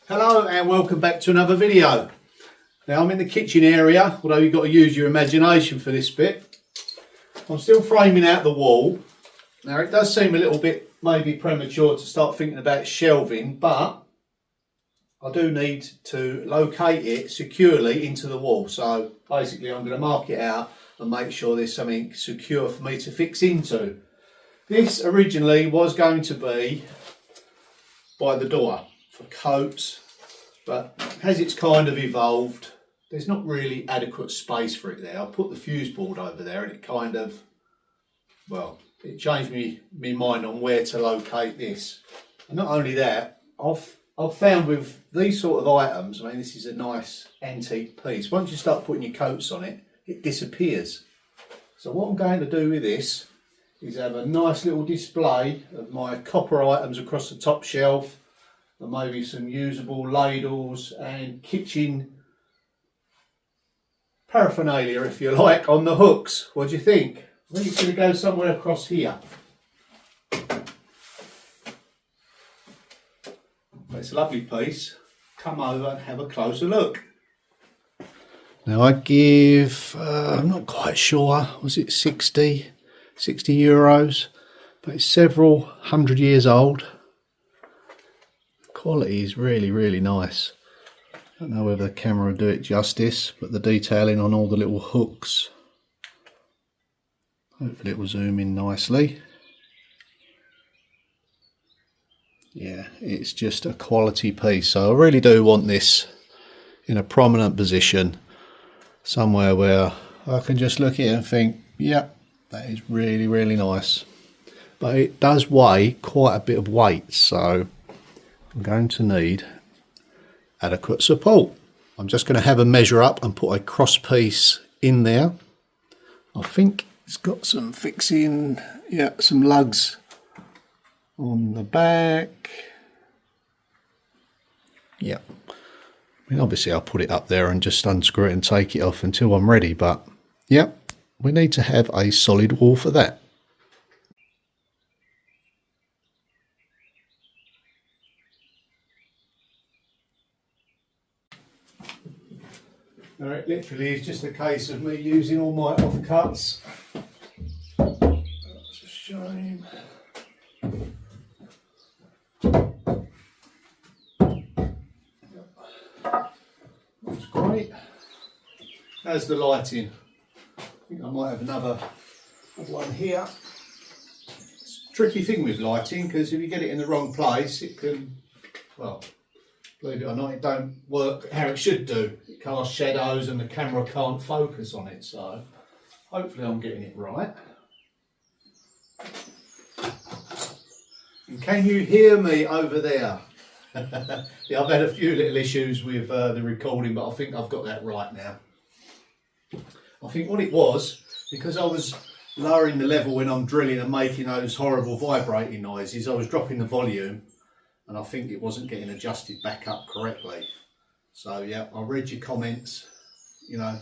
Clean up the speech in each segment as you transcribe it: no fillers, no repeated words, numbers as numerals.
Hello and welcome back to another video. Now I'm in the kitchen area, although you've got to use your imagination for this bit. I'm still framing out the wall. Now it does seem a little bit maybe premature to start thinking about shelving, but I do need to locate it securely into the wall. So basically I'm going to mark it out and make sure there's something secure for me to fix into. This originally was going to be by the door for coats, but as it's kind of evolved, there's not really adequate space for it there. I put the fuse board over there and it kind of, well, it changed me mind on where to locate this. And not only that, I've found with these sort of items, I mean, this is a nice antique piece. Once you start putting your coats on it, it disappears. So what I'm going to do with this is have a nice little display of my copper items across the top shelf, and maybe some usable ladles and kitchen paraphernalia, if you like, on the hooks. What do you think? I think it's going to go somewhere across here. It's a lovely piece. Come over and have a closer look. Now I give, I'm not quite sure, was it 60 euros? But it's several hundred years old. Quality is really nice. I don't know whether the camera will do it justice, but the detailing on all the little hooks, hopefully it will zoom in nicely. Yeah, it's just a quality piece. So I really do want this in a prominent position, somewhere where I can just look at it and think, yeah, that is really nice. But it does weigh quite a bit of weight, so I'm going to need adequate support. I'm just going to have a measure up and put a cross piece in there. I think it's got some fixing, yeah, some lugs on the back. Yeah, I mean obviously I'll put it up there and just unscrew it and take it off until I'm ready, but yeah, we need to have a solid wall for that. Now it literally is just a case of me using all my offcuts. That's a shame. That's great. How's the lighting? I think I might have another one here. It's a tricky thing with lighting, because if you get it in the wrong place, it can, well, believe it or not, it don't work how it should do. It casts shadows and the camera can't focus on it, so hopefully I'm getting it right. And can you hear me over there? Yeah, I've had a few little issues with the recording, but I think I've got that right now. I think what it was, because I was lowering the level when I'm drilling and making those horrible vibrating noises, I was dropping the volume, and I think it wasn't getting adjusted back up correctly. So yeah, I read your comments, you know,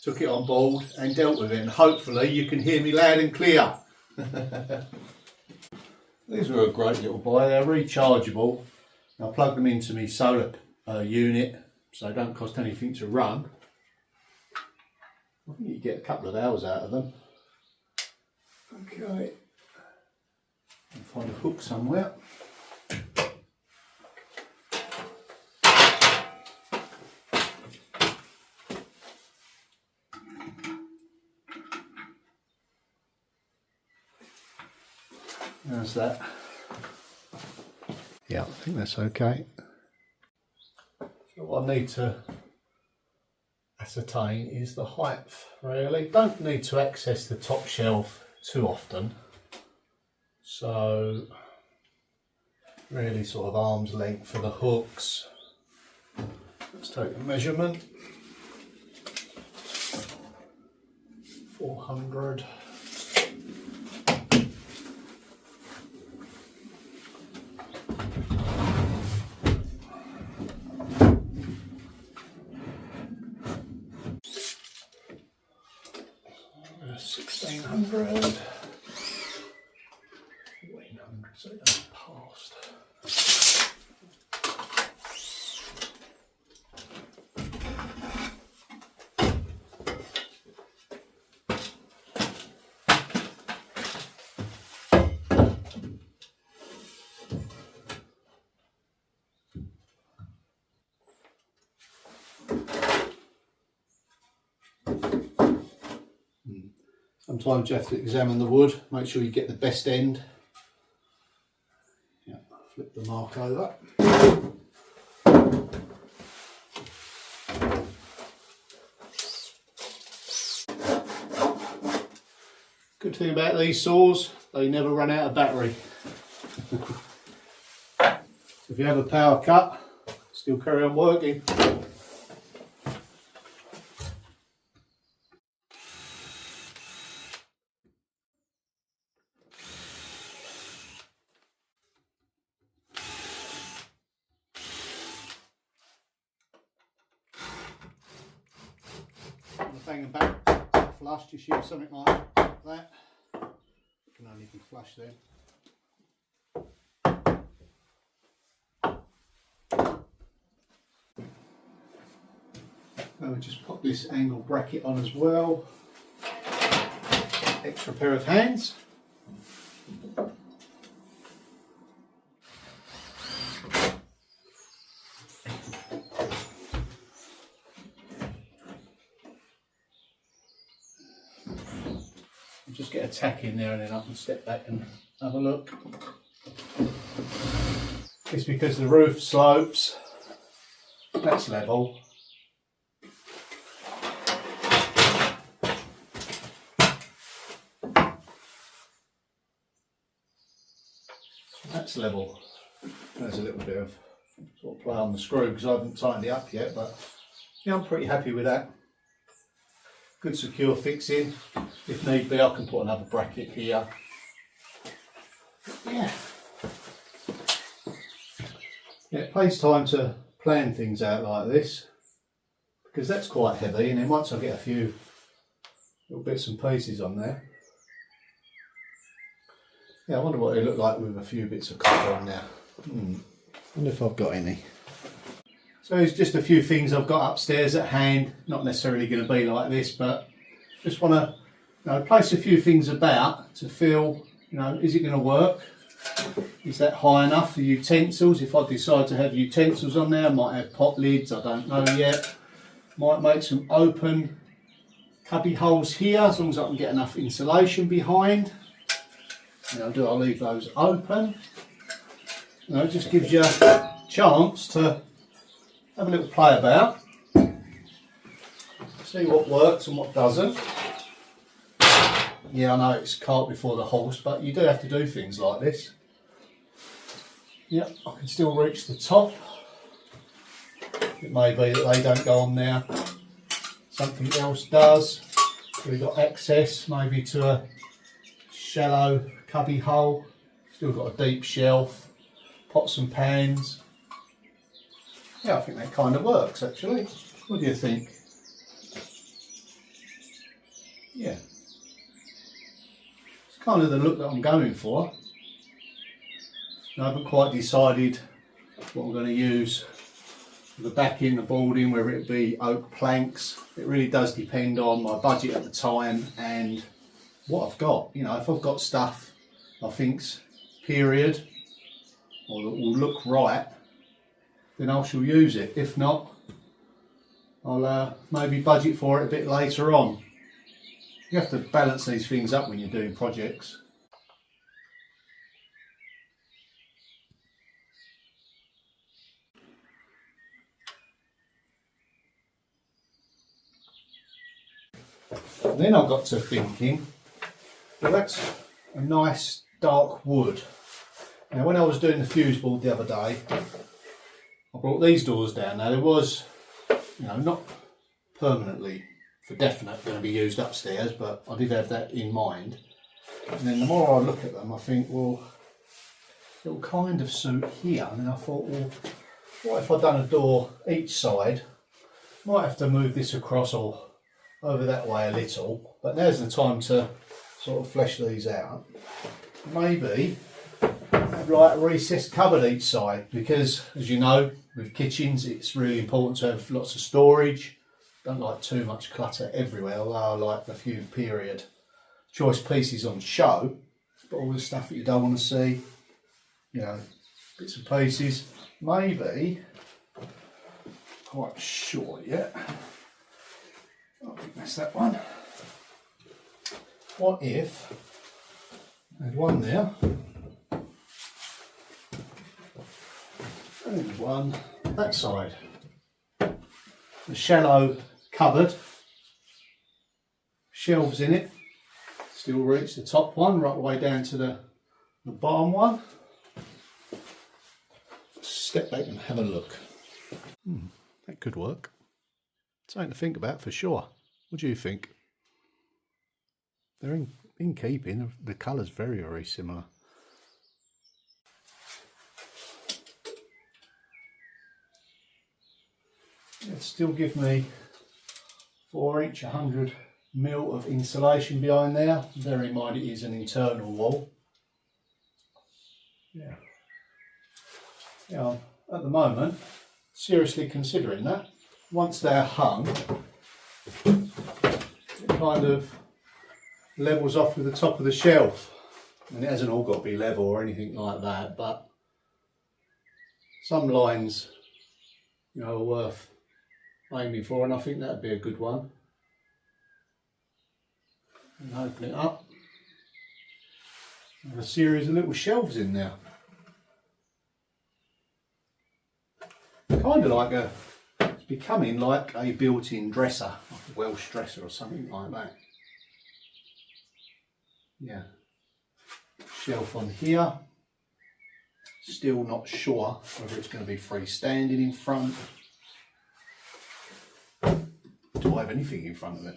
took it on board and dealt with it, and hopefully you can hear me loud and clear. These are a great little buy. They're rechargeable. I plug them into my solar unit, so they don't cost anything to run. I think you get a couple of hours out of them. Okay, I'll find a hook somewhere. There's that. Yeah, I think that's okay. So what I need to ascertain is the height, really. Don't need to access the top shelf too often. So really sort of arm's length for the hooks. Let's take a measurement. 400. £1,600, £1,400, so it goes past. Sometimes you have to examine the wood, make sure you get the best end. Yeah, flip the mark over. Good thing about these saws, they never run out of battery. If you have a power cut, still carry on working. Bang and back, flush, just use something like that. It can only be flush then. And we'll just pop this angle bracket on as well. Extra pair of hands. Just get a tack in there and then I can step back and have a look. It's because the roof slopes, that's level. That's level. There's a little bit of sort of play on the screw because I haven't tightened it up yet, but yeah, I'm pretty happy with that. Good secure fixing. If need be, I can put another bracket here. Yeah. Yeah, it takes time to plan things out like this because that's quite heavy, and then once I get a few little bits and pieces on there. Yeah, I wonder what they look like with a few bits of copper on there. I wonder if I've got any. So there's just a few things I've got upstairs at hand, not necessarily going to be like this, but just want to place a few things about to feel, is it going to work? Is that high enough for utensils? If I decide to have utensils on there, I might have pot lids, I don't know yet. Might make some open cubby holes here, as long as I can get enough insulation behind. Do I leave those open? It just gives you a chance to have a little play about, see what works and what doesn't. Yeah, I know it's cart before the horse, but you do have to do things like this. Yep, I can still reach the top. It may be that they don't go on there, something else does. We've got access maybe to a shallow cubby hole, still got a deep shelf, pots and pans. Yeah, I think that kind of works actually. What do you think? Yeah. It's kind of the look that I'm going for. I haven't quite decided what I'm going to use for the backing, the boarding, whether it be oak planks. It really does depend on my budget at the time and what I've got. If I've got stuff I think's period or that will look right, then I shall use it. If not, I'll maybe budget for it a bit later on. You have to balance these things up when you're doing projects. And then I got to thinking, well, that's a nice dark wood. Now when I was doing the fuse board the other day, I brought these doors down. Now there was, not permanently for definite going to be used upstairs, but I did have that in mind. And then the more I look at them, I think, well, it'll kind of suit here. And then I thought, well, what if I'd done a door each side? Might have to move this across or over that way a little, but now's the time to sort of flesh these out. Maybe have like a recessed cupboard each side, because as you know, with kitchens it's really important to have lots of storage. Don't like too much clutter everywhere, although I like a few period choice pieces on show, but all the stuff that you don't want to see, bits and pieces. Maybe, quite sure yet, I think that's that one. what if there's one there and one that side? A shallow cupboard, shelves in it, still reach the top one right the way down to the bottom one. Step back and have a look. That could work. Something to think about for sure. What do you think? They're in keeping. The colour's very, very similar. It'd still give me 4" 100mm of insulation behind there. Bear in mind it is an internal wall. Yeah. Yeah, at the moment, seriously considering that. Once they're hung, it kind of levels off with the top of the shelf. And it hasn't all got to be level or anything like that, but some lines, you know, are worth aiming for, and I think that'd be a good one. And open it up. Have a series of little shelves in there. Kind of like it's becoming like a built-in dresser, like a Welsh dresser or something like that. Yeah. Shelf on here. Still not sure whether it's going to be freestanding in front. Do I have anything in front of it?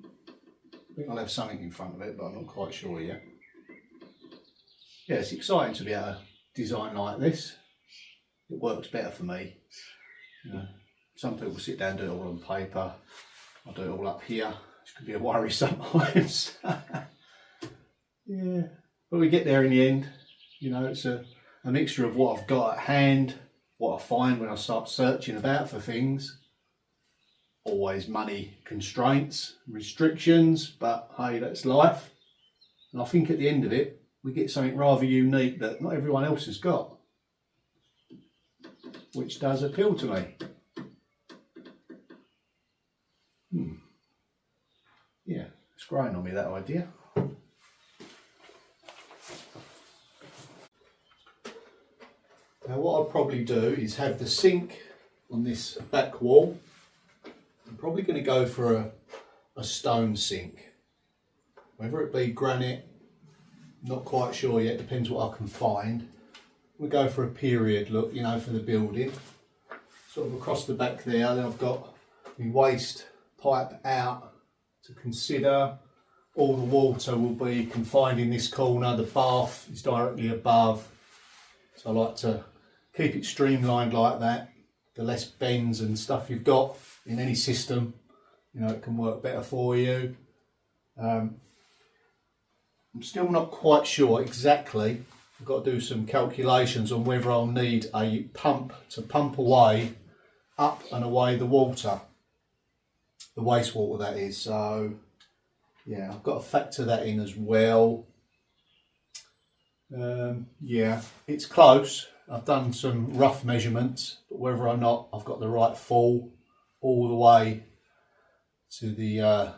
I think I'll have something in front of it, but I'm not quite sure yet. Yeah, it's exciting to be able to design like this. It works better for me. You know, some people sit down and do it all on paper. I do it all up here, which can be a worry sometimes. Yeah, but we get there in the end. You know, it's a mixture of what I've got at hand, what I find when I start searching about for things. Always money constraints, restrictions, but hey, that's life. And I think at the end of it, we get something rather unique that not everyone else has got, which does appeal to me. Yeah, it's growing on me, that idea. Now what I'll probably do is have the sink on this back wall. I'm probably going to go for a stone sink. Whether it be granite, not quite sure yet, depends what I can find. We'll go for a period look, you know, for the building. Sort of across the back there, then I've got the waste pipe out to consider. All the water will be confined in this corner, the bath is directly above. So I like to keep it streamlined like that. The less bends and stuff you've got in any system, you know, it can work better for you. I'm still not quite sure exactly. I've got to do some calculations on whether I'll need a pump to pump away, up and away the water, the wastewater that is. So yeah, I've got to factor that in as well. Yeah, it's close. I've done some rough measurements, but whether or not I've got the right fall all the way to the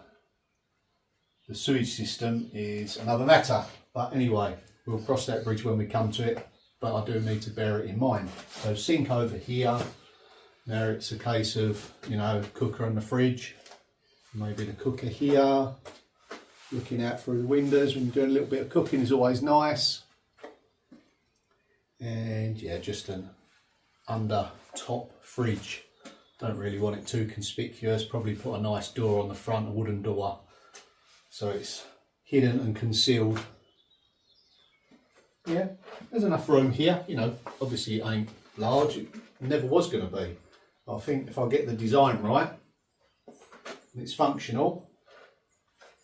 sewage system is another matter. But anyway, we'll cross that bridge when we come to it, but I do need to bear it in mind. So sink over here. Now it's a case of, you know, cooker and the fridge. Maybe the cooker here. Looking out through the windows when you're doing a little bit of cooking is always nice. And yeah, just an under top fridge. Don't really want it too conspicuous. Probably put a nice door on the front, a wooden door, so it's hidden and concealed. Yeah, there's enough room here. You know, obviously it ain't large. It never was going to be. I think if I get the design right and it's functional,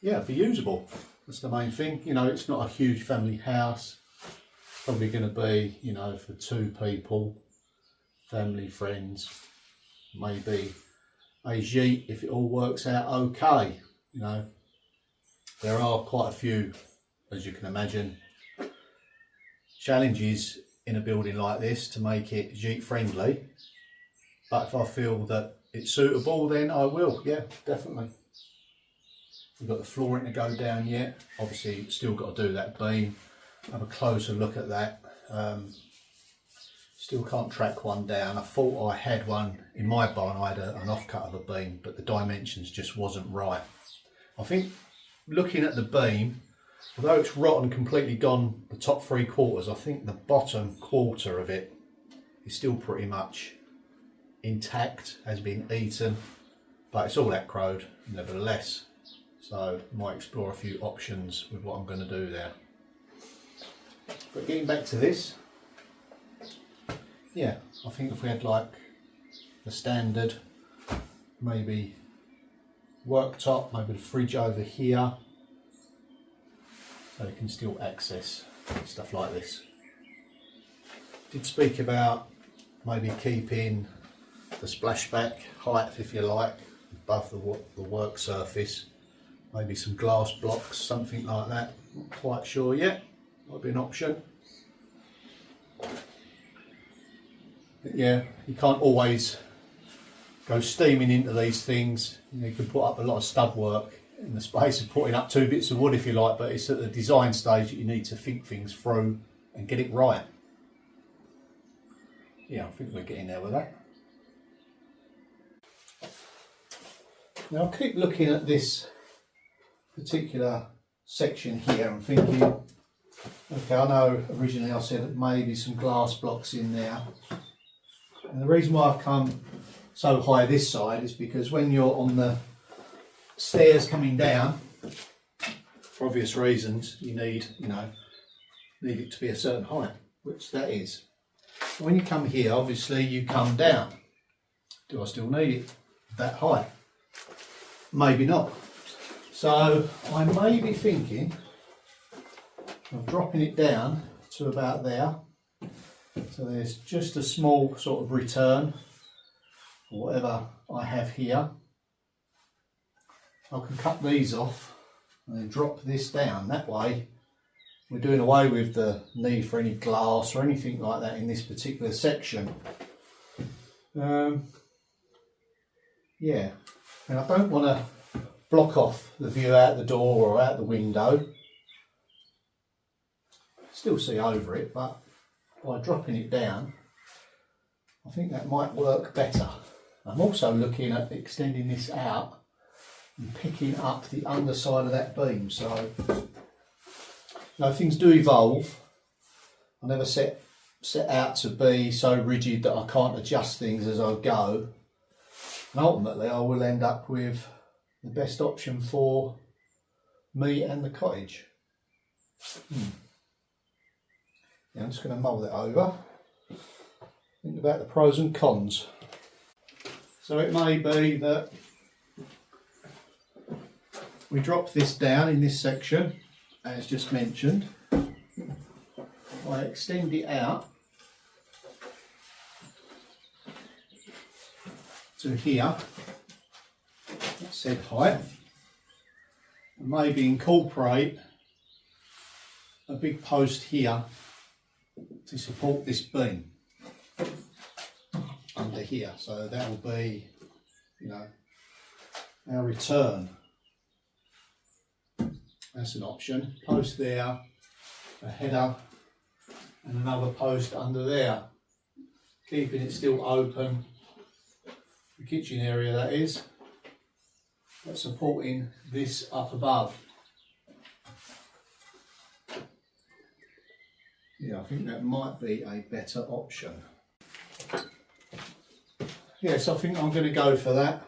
yeah, it'll be usable. That's the main thing. You know, it's not a huge family house. Probably going to be, you know, for 2 people, family, friends, maybe a gîte if it all works out okay. You know, there are quite a few, as you can imagine, challenges in a building like this to make it gîte friendly. But if I feel that it's suitable, then I will. Yeah, definitely. We've got the flooring to go down yet. Obviously still got to do that beam. Have a closer look at that. Still can't track one down. I thought I had one in my barn. I had an offcut of a beam, but the dimensions just wasn't right. I think looking at the beam, although it's rotten, completely gone the top 3/4, I think the bottom quarter of it is still pretty much intact, has been eaten, but it's all acrowed nevertheless. So I might explore a few options with what I'm going to do there. But getting back to this, yeah, I think if we had like the standard, maybe worktop, maybe the fridge over here, so you can still access stuff like this. Did speak about maybe keeping the splashback height, if you like, above the work surface. Maybe some glass blocks, something like that. Not quite sure yet. Might be an option. But yeah, you can't always go steaming into these things. You know, you can put up a lot of stud work in the space of putting up 2 bits of wood, if you like, but it's at the design stage that you need to think things through and get it right. Yeah, I think we're getting there with that. Now I'll keep looking at this particular section here and thinking, okay, I know originally I said that maybe some glass blocks in there, and the reason why I've come so high this side is because when you're on the stairs coming down, for obvious reasons, you need it to be a certain height, which that is. When you come here, obviously you come down. Do I still need it that high? Maybe not. So I may be thinking of dropping it down to about there. So there's just a small sort of return for whatever I have here. I can cut these off and then drop this down. That way we're doing away with the need for any glass or anything like that in this particular section. Yeah, and I don't want to block off the view out the door or out the window. Still see over it, but by dropping it down, I think that might work better. I'm also looking at extending this out and picking up the underside of that beam. So, things do evolve. I never set out to be so rigid that I can't adjust things as I go. And ultimately, I will end up with the best option for me and the cottage. Yeah, I'm just going to mull that over. Think about the pros and cons. So it may be that we drop this down in this section, as just mentioned. I extend it out to here, that said height, and maybe incorporate a big post here to support this beam under here. So that will be, our return. That's an option. Post there, a header, and another post under there, keeping it still open. The kitchen area, that is, but supporting this up above. Yeah, I think that might be a better option. Yes, I think I'm going to go for that.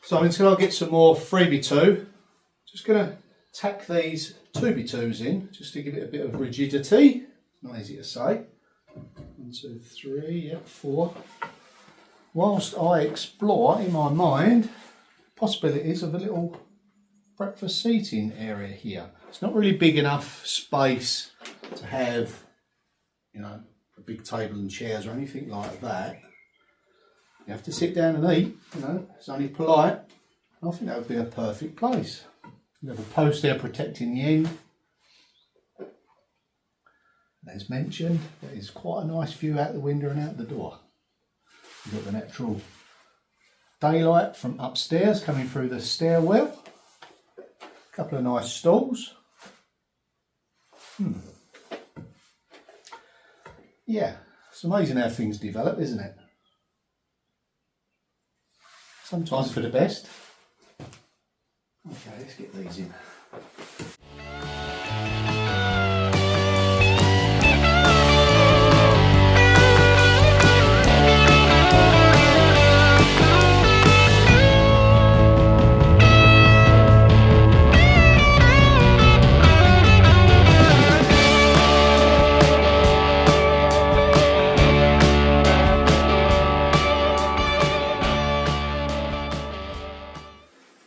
So until I get some more 3x2, just going to tack these 2x2s in just to give it a bit of rigidity. Not easy to say. 1, 2, 3, yep, 4. Whilst I explore in my mind possibilities of a little breakfast seating area here. It's not really big enough space to have, you know, a big table and chairs or anything like that. You have to sit down and eat, you know, it's only polite. I think that would be a perfect place. You have a post there protecting the end. As mentioned, there is quite a nice view out the window and out the door. You've got the natural daylight from upstairs coming through the stairwell. A couple of nice stalls. Yeah, it's amazing how things develop, isn't it? Sometimes for the best. Okay, let's get these in.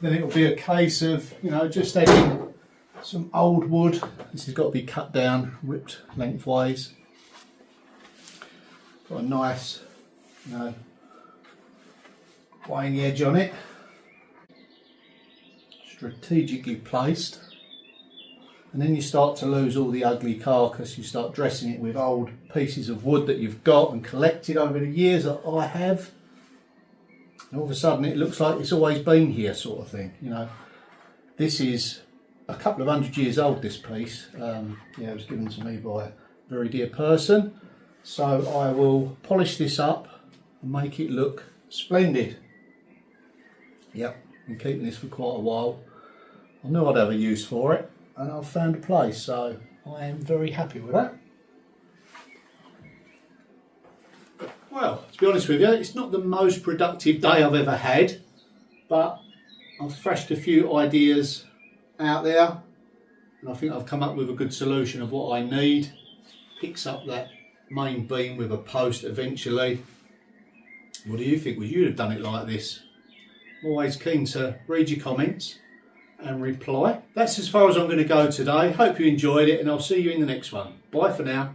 Then it'll be a case of, you know, just adding some old wood. This has got to be cut down, ripped lengthways. Got a nice, you know, wine edge on it. Strategically placed. And then you start to lose all the ugly carcass. You start dressing it with old pieces of wood that you've got and collected over the years that I have. And all of a sudden it looks like it's always been here, sort of thing, you know. This is a couple of 100 years old, this piece. Yeah, it was given to me by a very dear person. So I will polish this up and make it look splendid. Yep, been keeping this for quite a while. I knew I'd have a use for it and I've found a place, so I am very happy with that. Well, to be honest with you, it's not the most productive day I've ever had, but I've thrashed a few ideas out there and I think I've come up with a good solution of what I need. Picks up that main beam with a post eventually. What do you think? Would you have done it like this? I'm always keen to read your comments and reply. That's as far as I'm going to go today. Hope you enjoyed it and I'll see you in the next one. Bye for now.